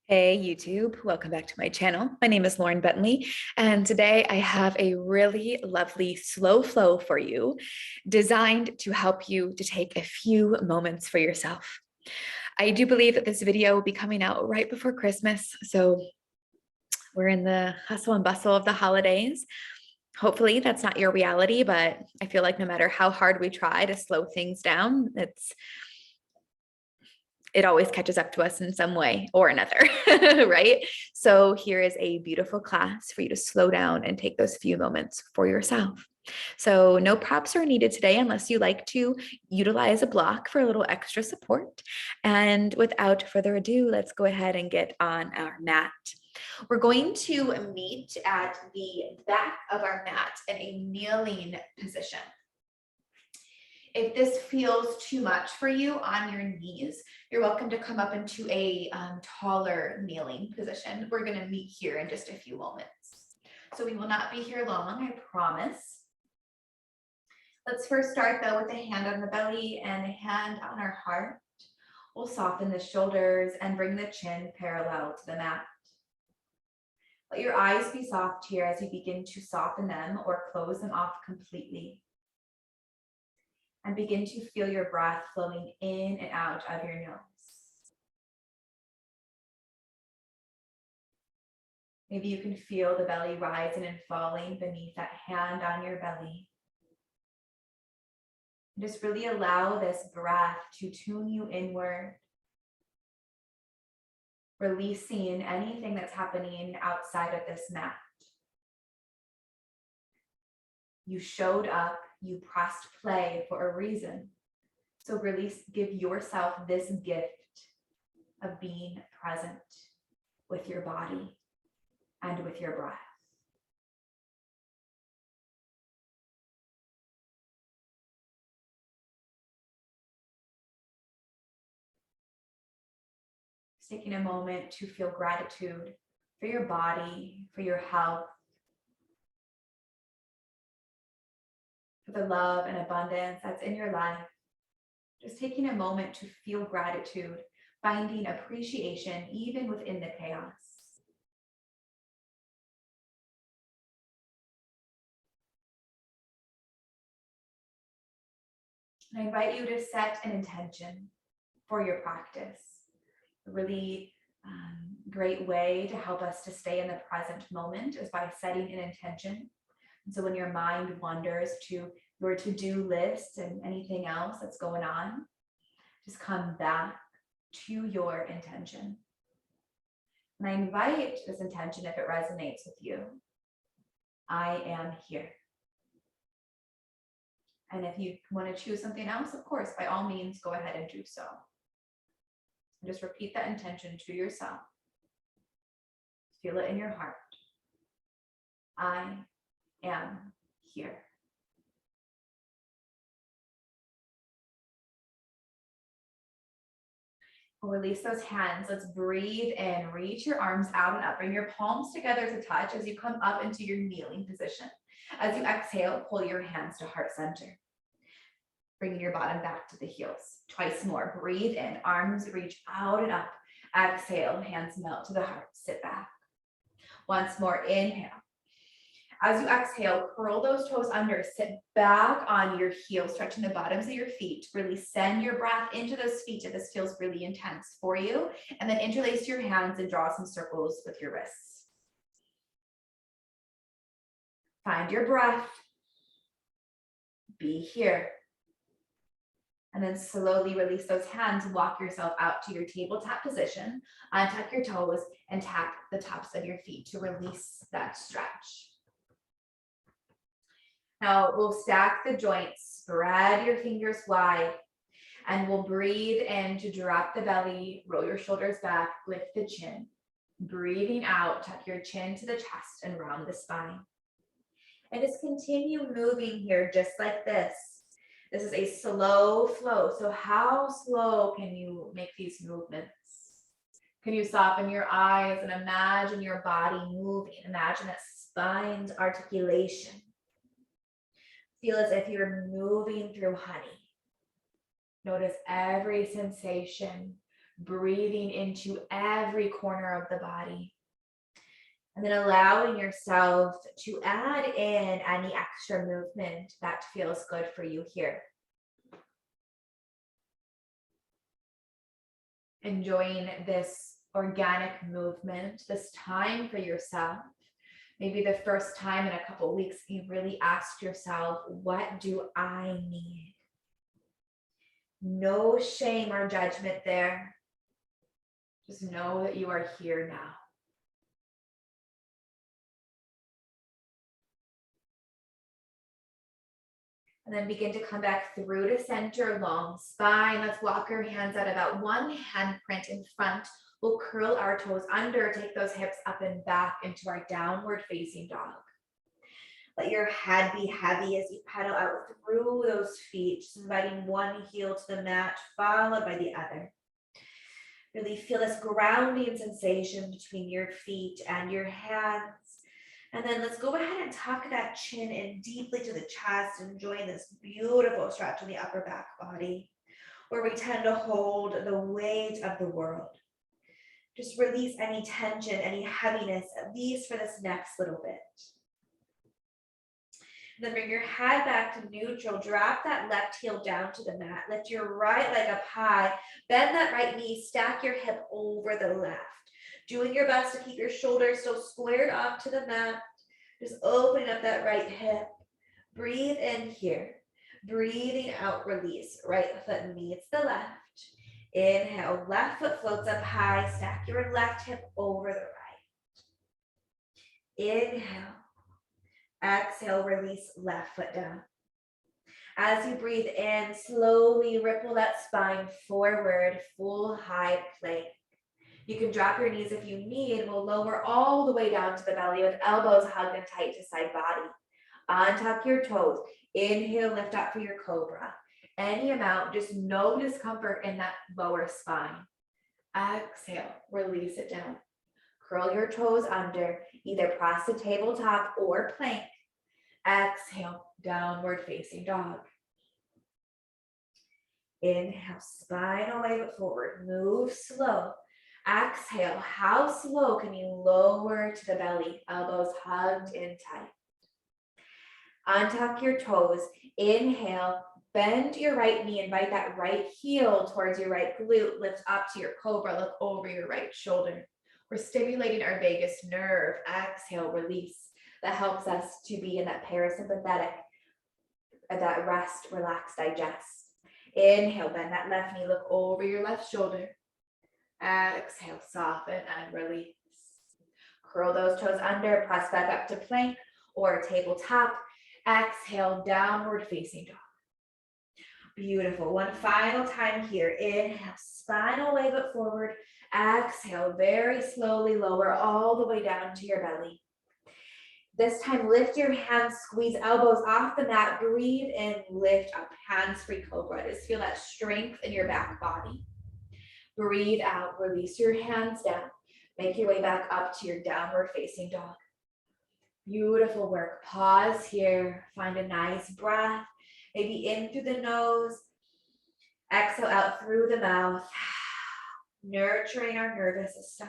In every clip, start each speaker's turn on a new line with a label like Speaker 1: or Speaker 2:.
Speaker 1: Hey YouTube, welcome back to my channel. My name is Lauren Bentley, and today I have a really lovely slow flow for you designed to help you to take a few moments for yourself. I do believe that this video will be coming out right before Christmas, so we're in the hustle and bustle of the holidays. Hopefully that's not your reality, but I feel like no matter how hard we try to slow things down, it always catches up to us in some way or another, right? So here is a beautiful class for you to slow down and take those few moments for yourself. So no props are needed today unless you like to utilize a block for a little extra support. And without further ado, let's go ahead and get on our mat. We're going to meet at the back of our mat in a kneeling position. If this feels too much for you on your knees, you're welcome to come up into a taller kneeling position. We're going to meet here in just a few moments. So we will not be here long, I promise. Let's first start though with a hand on the belly and a hand on our heart. We'll soften the shoulders and bring the chin parallel to the mat. Let your eyes be soft here as you begin to soften them or close them off completely. And begin to feel your breath flowing in and out of your nose. Maybe you can feel the belly rising and falling beneath that hand on your belly. And just really allow this breath to tune you inward, releasing anything that's happening outside of this mat. You showed up, you pressed play for a reason. So give yourself this gift of being present with your body and with your breath. Just taking a moment to feel gratitude for your body, for your health, for the love and abundance that's in your life. Just taking a moment to feel gratitude, finding appreciation even within the chaos. And I invite you to set an intention for your practice. A really great way to help us to stay in the present moment is by setting an intention. And so when your mind wanders to your to-do list and anything else that's going on, just come back to your intention. And I invite this intention, if it resonates with you, I am here. And if you want to choose something else, of course, by all means, go ahead and do so. And just repeat that intention to yourself. Feel it in your heart. I am here. We'll release those hands. Let's breathe in. Reach your arms out and up. Bring your palms together to touch as you come up into your kneeling position. As you exhale, pull your hands to heart center. Bringing your bottom back to the heels. Twice more. Breathe in. Arms reach out and up. Exhale. Hands melt to the heart. Sit back. Once more. Inhale. As you exhale, curl those toes under, sit back on your heels, stretching the bottoms of your feet. Really send your breath into those feet if this feels really intense for you. And then interlace your hands and draw some circles with your wrists. Find your breath. Be here. And then slowly release those hands. Walk yourself out to your tabletop position. Untuck your toes and tap the tops of your feet to release that stretch. Now we'll stack the joints, spread your fingers wide, and we'll breathe in to drop the belly, roll your shoulders back, lift the chin. Breathing out, tuck your chin to the chest and round the spine. And just continue moving here just like this. This is a slow flow. So how slow can you make these movements? Can you soften your eyes and imagine your body moving? Imagine that spine's articulation. Feel as if you're moving through honey. Notice every sensation breathing into every corner of the body. And then allowing yourself to add in any extra movement that feels good for you here. Enjoying this organic movement, this time for yourself. Maybe the first time in a couple of weeks, you really asked yourself, what do I need? No shame or judgment there. Just know that you are here now. And then begin to come back through to center, long spine. Let's walk our hands out about one handprint in front. We'll curl our toes under, take those hips up and back into our downward facing dog. Let your head be heavy as you pedal out through those feet, just inviting one heel to the mat, followed by the other. Really feel this grounding sensation between your feet and your hands. And then let's go ahead and tuck that chin in deeply to the chest, enjoying this beautiful stretch in the upper back body, where we tend to hold the weight of the world. Just release any tension, any heaviness, at least for this next little bit. Then bring your head back to neutral. Drop that left heel down to the mat. Lift your right leg up high. Bend that right knee. Stack your hip over the left. Doing your best to keep your shoulders still squared off to the mat. Just opening up that right hip. Breathe in here. Breathing out, release. Right foot meets the left. Inhale, left foot floats up high. Stack your left hip over the right. Inhale. Exhale, release left foot down. As you breathe in, slowly ripple that spine forward, full high plank. You can drop your knees if you need. We'll lower all the way down to the belly with elbows hugged and tight to side body. Untuck your toes. Inhale, lift up for your cobra. Any amount, just no discomfort in that lower spine. Exhale, release it down. Curl your toes under, either press the tabletop or plank. Exhale, downward facing dog. Inhale, spine away but forward. Move slow. Exhale, how slow can you lower to the belly? Elbows hugged in tight. Untuck your toes. Inhale, bend your right knee. Invite that right heel towards your right glute. Lift up to your cobra. Look over your right shoulder. We're stimulating our vagus nerve. Exhale, release. That helps us to be in that parasympathetic, that rest, relax, digest. Inhale, bend that left knee. Look over your left shoulder. Exhale, soften and release. Curl those toes under. Press back up to plank or tabletop. Exhale, downward facing dog. Beautiful. One final time here. Inhale, spine away but forward. Exhale, very slowly lower all the way down to your belly. This time, lift your hands, squeeze elbows off the mat. Breathe in, lift up, hands-free cobra. Just feel that strength in your back body. Breathe out, release your hands down. Make your way back up to your downward facing dog. Beautiful work. Pause here. Find a nice breath. Maybe in through the nose. Exhale out through the mouth. Nurturing our nervous system.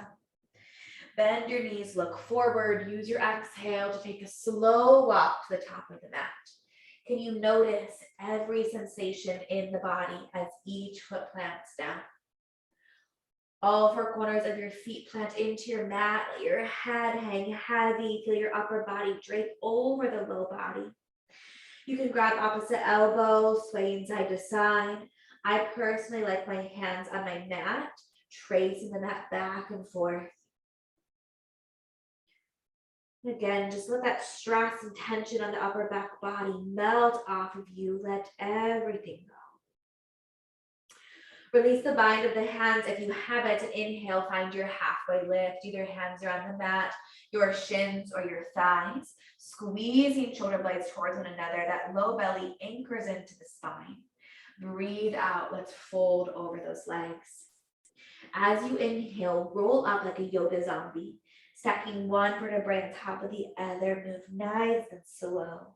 Speaker 1: Bend your knees, look forward. Use your exhale to take a slow walk to the top of the mat. Can you notice every sensation in the body as each foot plants down? All four corners of your feet plant into your mat. Let your head hang heavy. Feel your upper body drape over the low body. You can grab opposite elbow, swaying side to side. I personally like my hands on my mat, tracing the mat back and forth. Again, just let that stress and tension on the upper back body melt off of you. Let everything go. Release the bind of the hands if you have it. Inhale, find your halfway lift. Either hands are on the mat, your shins or your thighs. Squeezing shoulder blades towards one another. That low belly anchors into the spine. Breathe out. Let's fold over those legs. As you inhale, roll up like a yoga zombie. Stacking one vertebrae on top of the other. Move nice and slow.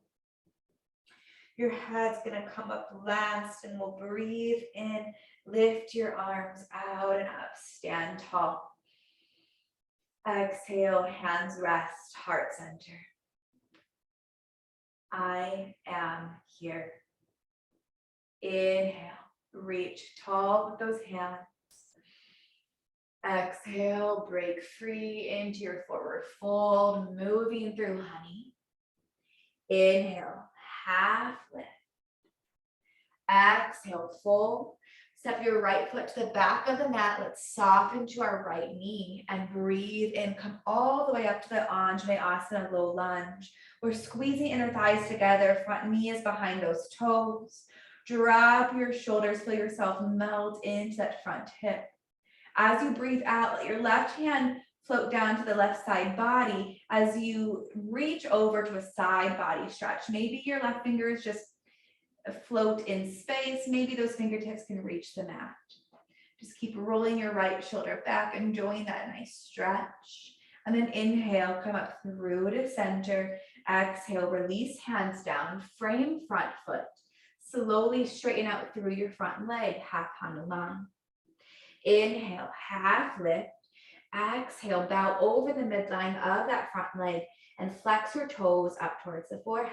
Speaker 1: Your head's gonna come up last, and we'll breathe in, lift your arms out and up, stand tall. Exhale, hands rest, heart center. I am here. Inhale, reach tall with those hands. Exhale, break free into your forward fold, moving through honey. Inhale, half lift. Exhale, fold. Step your right foot to the back of the mat. Let's soften to our right knee and breathe in. Come all the way up to the Anjaneyasana low lunge. We're squeezing inner thighs together. Front knee is behind those toes. Drop your shoulders. Feel yourself melt into that front hip. As you breathe out, let your left hand float down to the left side body as you reach over to a side body stretch. Maybe your left fingers just float in space. Maybe those fingertips can reach the mat. Just keep rolling your right shoulder back, enjoying that nice stretch. And then inhale, come up through to center. Exhale, release hands down, frame front foot. Slowly straighten out through your front leg, half Hanuman. Inhale, half lift. Exhale, bow over the midline of that front leg and flex your toes up towards the forehead.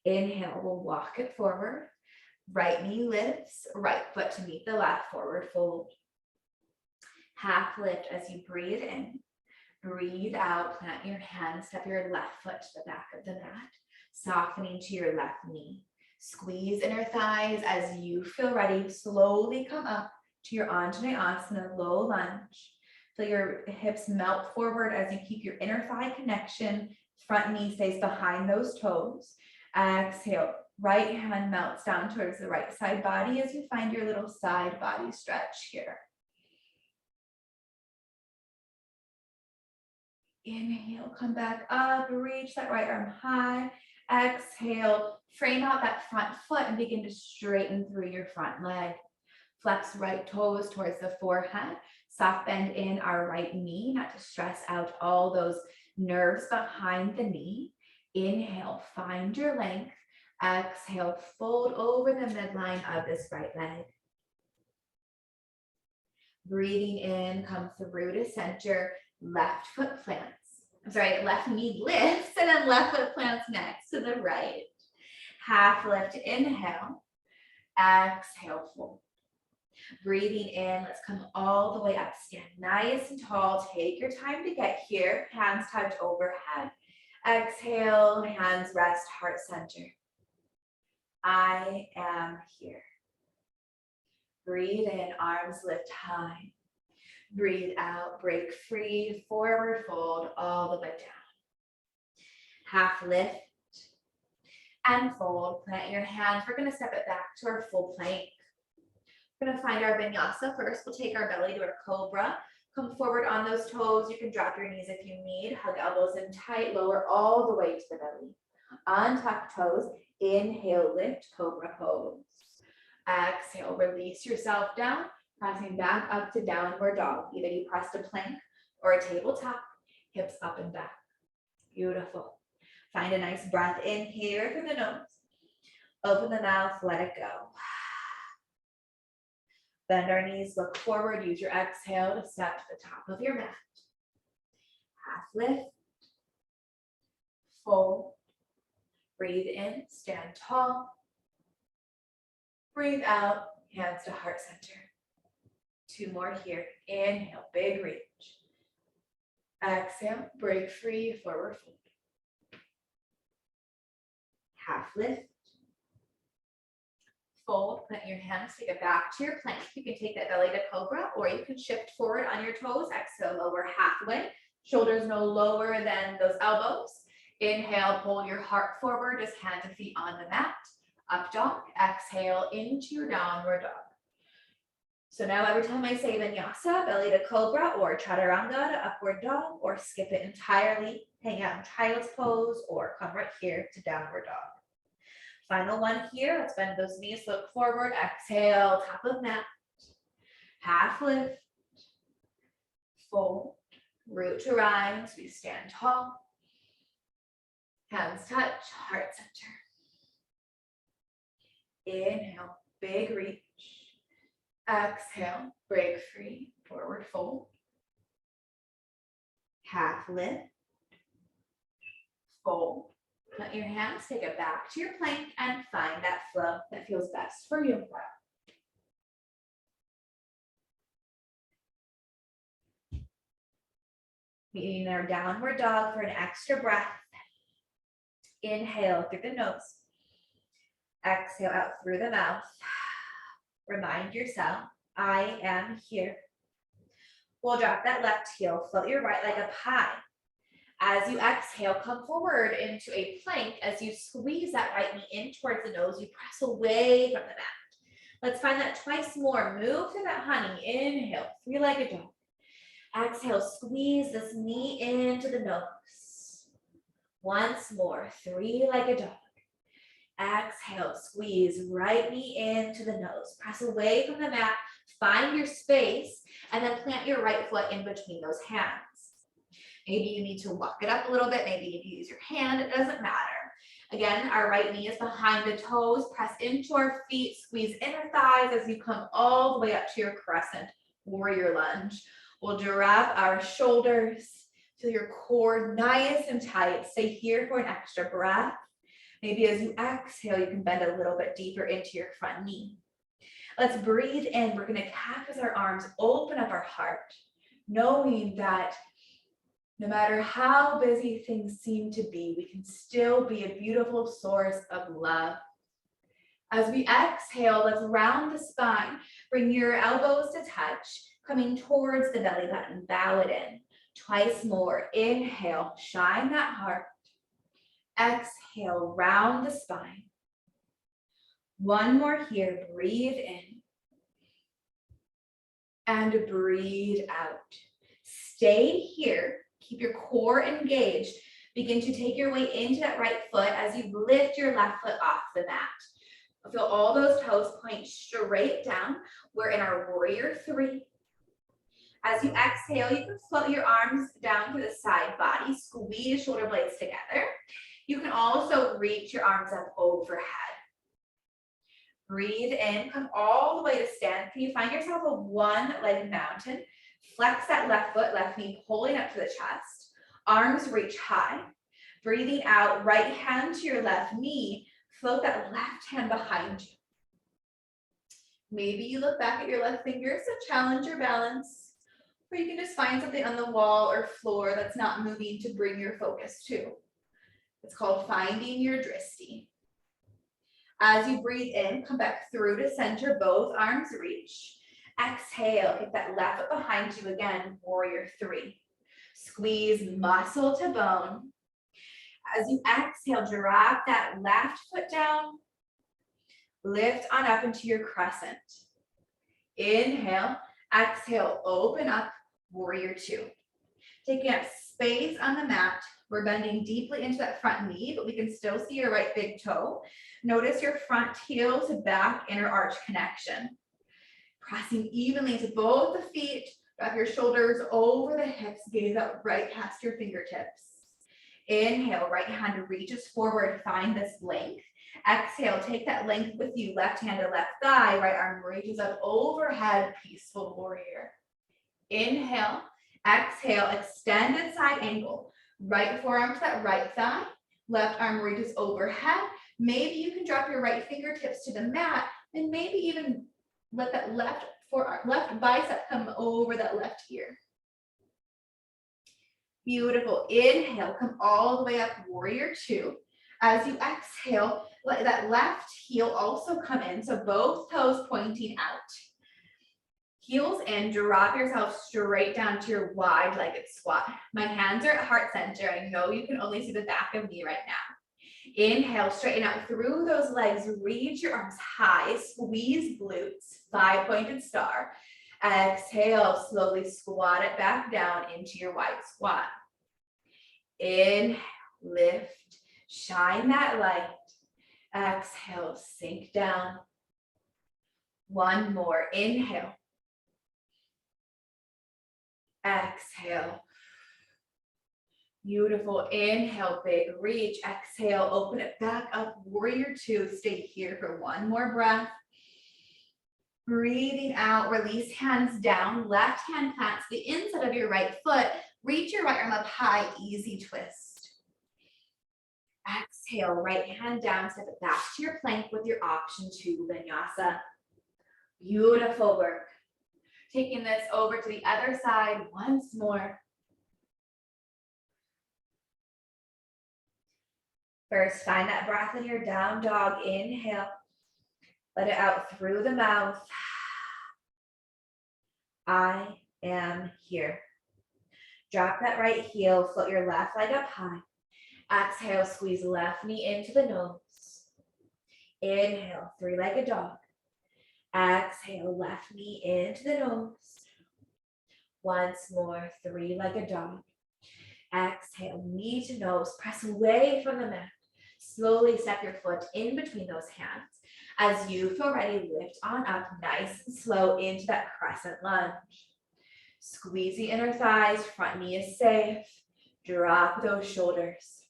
Speaker 1: Inhale, we'll walk it forward. Right knee lifts, right foot to meet the left, forward fold. Half lift as you breathe in. Breathe out, plant your hands, step your left foot to the back of the mat, softening to your left knee. Squeeze inner thighs as you feel ready. Slowly come up to your Anjaneyasana low lunge. Feel your hips melt forward as you keep your inner thigh connection. Front knee stays behind those toes. Exhale, right hand melts down towards the right side body as you find your little side body stretch here. Inhale, come back up, reach that right arm high. Exhale, frame out that front foot and begin to straighten through your front leg. Flex right toes towards the forehead. Soft bend in our right knee, not to stress out all those nerves behind the knee. Inhale, find your length. Exhale, fold over the midline of this right leg. Breathing in, come through to center. Left foot plants. Left knee lifts, and then left foot plants next to the right. Half lift, inhale. Exhale, fold. Breathing in, let's come all the way up. Stand nice and tall. Take your time to get here. Hands touch overhead. Exhale, hands rest, heart center. I am here. Breathe in, arms lift high. Breathe out, break free, forward fold all the way down. Half lift and fold. Plant your hands. We're going to step it back to our full plank. We're going to find our vinyasa first. We'll take our belly to our cobra. Come forward on those toes. You can drop your knees if you need. Hug elbows in tight. Lower all the way to the belly. Untuck toes. Inhale, lift, cobra pose. Exhale, release yourself down. Pressing back up to downward dog. Either you press a plank or a tabletop. Hips up and back. Beautiful. Find a nice breath in here through the nose. Open the mouth. Let it go. Bend our knees, look forward, use your exhale to step to the top of your mat. Half lift, fold, breathe in, stand tall. Breathe out, hands to heart center. 2 more here. Inhale, big reach. Exhale, break free, forward fold. Half lift. Fold, plant your hands, take it back to your plank. You can take that belly to cobra, or you can shift forward on your toes. Exhale, lower halfway. Shoulders no lower than those elbows. Inhale, pull your heart forward, just hands and feet on the mat. Up dog. Exhale into your downward dog. So now every time I say vinyasa, belly to cobra, or chaturanga to upward dog, or skip it entirely, hang out in child's pose, or come right here to downward dog. Final one here. Let's bend those knees, look forward. Exhale, top of mat. Half lift. Fold. Root to rise. We stand tall. Hands touch, heart center. Inhale, big reach. Exhale, break free, forward fold. Half lift. Fold. Let your hands take it back to your plank and find that flow that feels best for you. Meeting our downward dog for an extra breath. Inhale through the nose. Exhale out through the mouth. Remind yourself, I am here. We'll drop that left heel, float your right leg up high. As you exhale, come forward into a plank. As you squeeze that right knee in towards the nose, you press away from the mat. Let's find that twice more. Move through that honey. Inhale, three-legged dog. Exhale, squeeze this knee into the nose. Once more, three-legged dog. Exhale, squeeze right knee into the nose. Press away from the mat, find your space, and then plant your right foot in between those hands. Maybe you need to walk it up a little bit. Maybe if you use your hand, it doesn't matter. Again, our right knee is behind the toes. Press into our feet, squeeze inner thighs as you come all the way up to your crescent warrior lunge. We'll drop our shoulders, feel your core nice and tight. Stay here for an extra breath. Maybe as you exhale, you can bend a little bit deeper into your front knee. Let's breathe in. We're going to cactus our arms, open up our heart, knowing that no matter how busy things seem to be, we can still be a beautiful source of love. As we exhale, let's round the spine. Bring your elbows to touch, coming towards the belly button. Bow it in. Twice more. Inhale, shine that heart. Exhale, round the spine. One more here. Breathe in. And breathe out. Stay here. Keep your core engaged. Begin to take your way into that right foot as you lift your left foot off the mat. Feel all those toes point straight down. We're in our warrior three. As you exhale, you can float your arms down to the side body. Squeeze shoulder blades together. You can also reach your arms up overhead. Breathe in, come all the way to stand. Can you find yourself a one-legged mountain? Flex that left foot, left knee pulling up to the chest. Arms reach high. Breathing out, right hand to your left knee. Float that left hand behind you. Maybe you look back at your left fingers to challenge your balance. Or you can just find something on the wall or floor that's not moving to bring your focus to. It's called finding your drishti. As you breathe in, come back through to center, both arms reach. Exhale, kick that left foot behind you again, warrior three. Squeeze muscle to bone. As you exhale, drop that left foot down. Lift on up into your crescent. Inhale, exhale, open up, warrior two. Taking up space on the mat. We're bending deeply into that front knee, but we can still see your right big toe. Notice your front heel to back inner arch connection. Pressing evenly into both the feet. Wrap your shoulders over the hips. Gaze out right past your fingertips. Inhale, right hand reaches forward. Find this length. Exhale, take that length with you. Left hand to left thigh. Right arm reaches up overhead. Peaceful warrior. Inhale. Exhale, extended side angle. Right forearm to that right thigh. Left arm reaches overhead. Maybe you can drop your right fingertips to the mat and maybe even let that left bicep come over that left ear. Beautiful. Inhale, come all the way up, warrior two. As you exhale, let that left heel also come in. So both toes pointing out. Heels in, drop yourself straight down to your wide-legged squat. My hands are at heart center. I know you can only see the back of me right now. Inhale, straighten out through those legs. Reach your arms high. Squeeze glutes. Five-pointed star. Exhale, slowly squat it back down into your wide squat. Inhale, lift. Shine that light. Exhale, sink down. One more. Inhale. Exhale. Beautiful. Inhale, big reach. Exhale, open it back up. Warrior two. Stay here for one more breath. Breathing out, release hands down. Left hand plants the inside of your right foot. Reach your right arm up high, easy twist. Exhale, right hand down, step it back to your plank with your option to Vinyasa. Beautiful work. Taking this over to the other side once more. First, find that breath in your down dog. Inhale. Let it out through the mouth. I am here. Drop that right heel, float your left leg up high. Exhale, squeeze left knee into the nose. Inhale, three-legged dog. Exhale, left knee into the nose. Once more, three-legged dog. Exhale, knee to nose, press away from the mat. Slowly step your foot in between those hands. As you feel ready, lift on up nice and slow into that crescent lunge. Squeeze the inner thighs, front knee is safe. Drop those shoulders.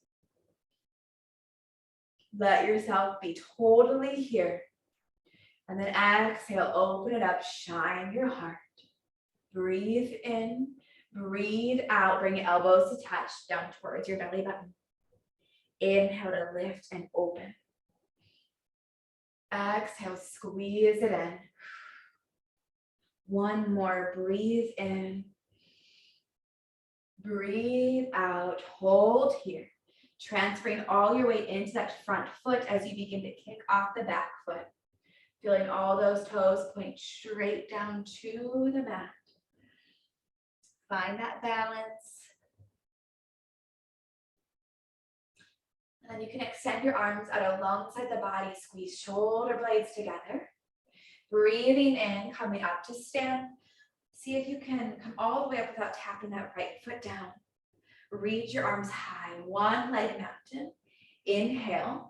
Speaker 1: Let yourself be totally here. And then exhale, open it up, shine your heart. Breathe in, breathe out, bring your elbows to touch down towards your belly button. Inhale to lift and open. Exhale, squeeze it in. One more, breathe in. Breathe out, hold here. Transferring all your weight into that front foot as you begin to kick off the back foot. Feeling all those toes point straight down to the mat. Find that balance. And then you can extend your arms out alongside the body, squeeze shoulder blades together. Breathing in, coming up to stand. See if you can come all the way up without tapping that right foot down. Reach your arms high, one leg mountain. Inhale.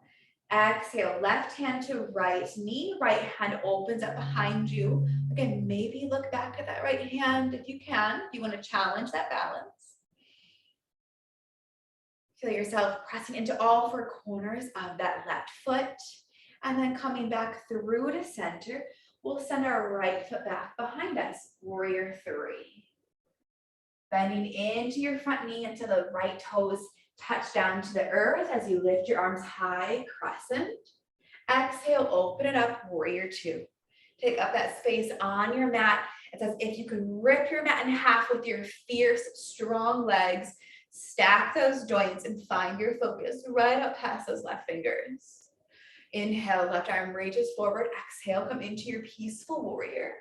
Speaker 1: Exhale, left hand to right, knee, right hand opens up behind you. Again, maybe look back at that right hand if you can, if you want to challenge that balance. Feel yourself pressing into all four corners of that left foot. And then coming back through to center, we'll send our right foot back behind us, warrior three. Bending into your front knee until the right toes touch down to the earth as you lift your arms high, crescent. Exhale, open it up, warrior two. Take up that space on your mat. It's as if you could rip your mat in half with your fierce, strong legs. Stack those joints and find your focus right up past those left fingers. Inhale, left arm reaches forward. Exhale, come into your peaceful warrior.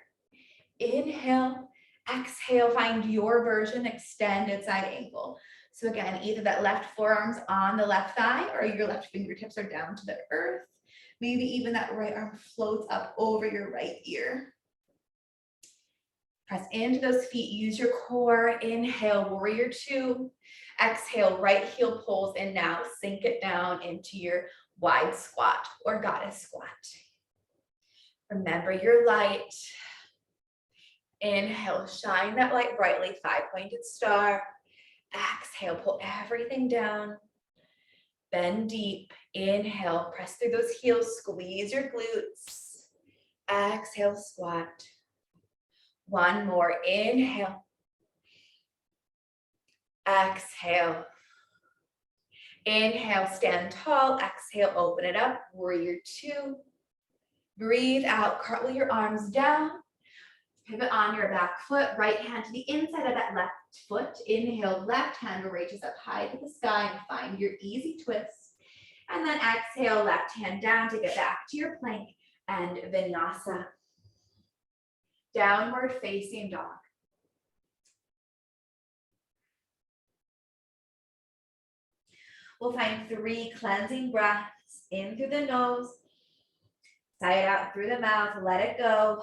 Speaker 1: Inhale, exhale, find your version, extended side angle. So again, either that left forearm's on the left thigh or your left fingertips are down to the earth. Maybe even that right arm floats up over your right ear. Press into those feet, use your core. Inhale, warrior two. Exhale, right heel pulls in now. Sink it down into your wide squat or goddess squat. Remember your light. Inhale, shine that light brightly, five-pointed star. Exhale, pull everything down. Bend deep. Inhale, press through those heels, squeeze your glutes. Exhale, squat. One more, inhale. Exhale. Inhale, stand tall. Exhale, open it up, warrior two. Breathe out, cartwheel your arms down. Pivot on your back foot, right hand to the inside of that left foot. Inhale, left hand reaches up high to the sky and find your easy twist. And then exhale, left hand down to get back to your plank and Vinyasa. Downward facing dog. We'll find 3 cleansing breaths in through the nose, sigh it out through the mouth, let it go.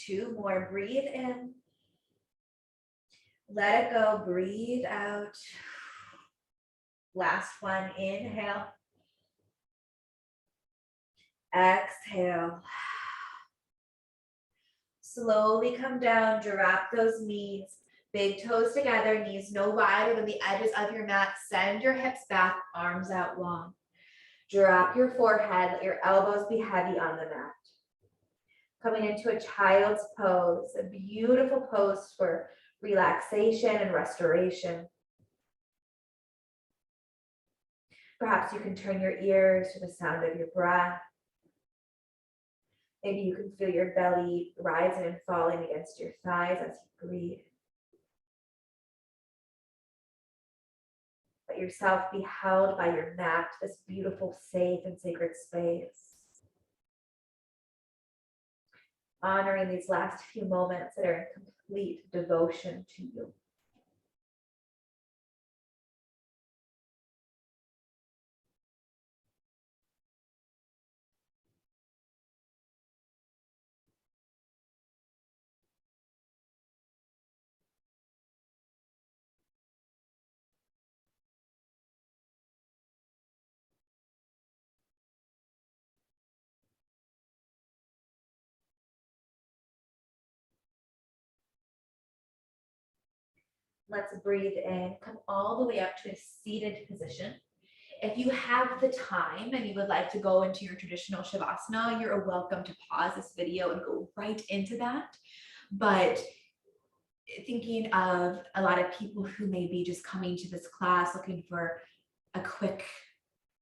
Speaker 1: 2 more, breathe in. Let it go, breathe out. Last one, inhale. Exhale. Slowly come down, drop those knees. Big toes together, knees no wider than the edges of your mat. Send your hips back, arms out long. Drop your forehead, let your elbows be heavy on the mat. Coming into a child's pose, a beautiful pose for relaxation and restoration. Perhaps you can turn your ears to the sound of your breath. Maybe you can feel your belly rising and falling against your thighs as you breathe. Let yourself be held by your mat, this beautiful, safe, and sacred space. Honoring these last few moments that are in complete devotion to you. Let's breathe in, come all the way up to a seated position. If you have the time and you would like to go into your traditional Shavasana, you're welcome to pause this video and go right into that. But thinking of a lot of people who may be just coming to this class looking for a quick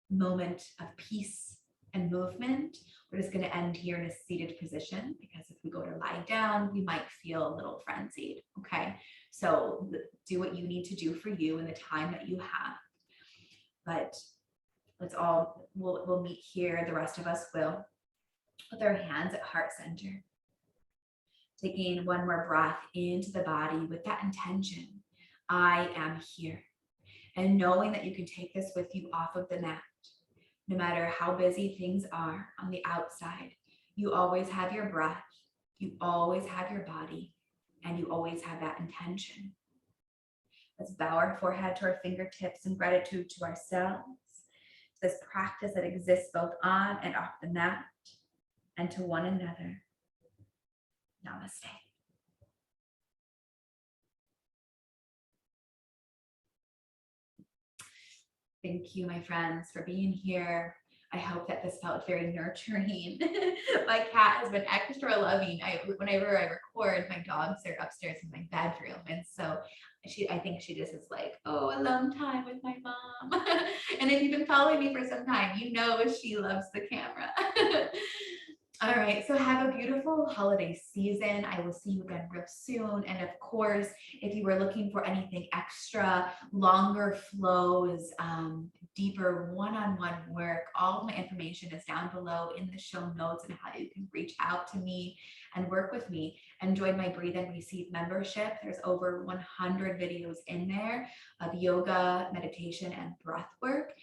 Speaker 1: moment of peace and movement, we're just going to end here in a seated position, because if we go to lie down, we might feel a little frenzied. Okay, so do what you need to do for you in the time that you have. But we'll meet here, the rest of us will, with our hands at heart center. Taking one more breath into the body with that intention, I am here. And knowing that you can take this with you off of the mat. No matter how busy things are on the outside, you always have your breath, you always have your body, and you always have that intention. Let's bow our forehead to our fingertips in gratitude to ourselves, to this practice that exists both on and off the mat, and to one another. Namaste. Thank you, my friends, for being here. I hope that this felt very nurturing. My cat has been extra loving. Whenever I record, my dogs are upstairs in my bedroom. And so I think she just is like, oh, alone time with my mom. And if you've been following me for some time, you know she loves the camera. All right, so have a beautiful holiday season. I will see you again real soon. And of course, if you were looking for anything extra, longer flows, deeper one-on-one work, all of my information is down below in the show notes and how you can reach out to me and work with me and join my Breathe and Receive membership. There's over 100 videos in there of yoga, meditation, and breath work.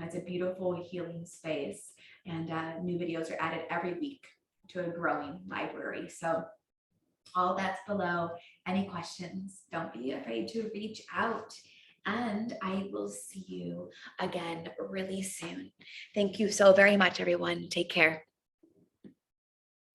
Speaker 1: It's a beautiful healing space, and new videos are added every week to a growing library. So all that's below. Any questions, don't be afraid to reach out, and I will see you again really soon. Thank you so very much, everyone. Take care.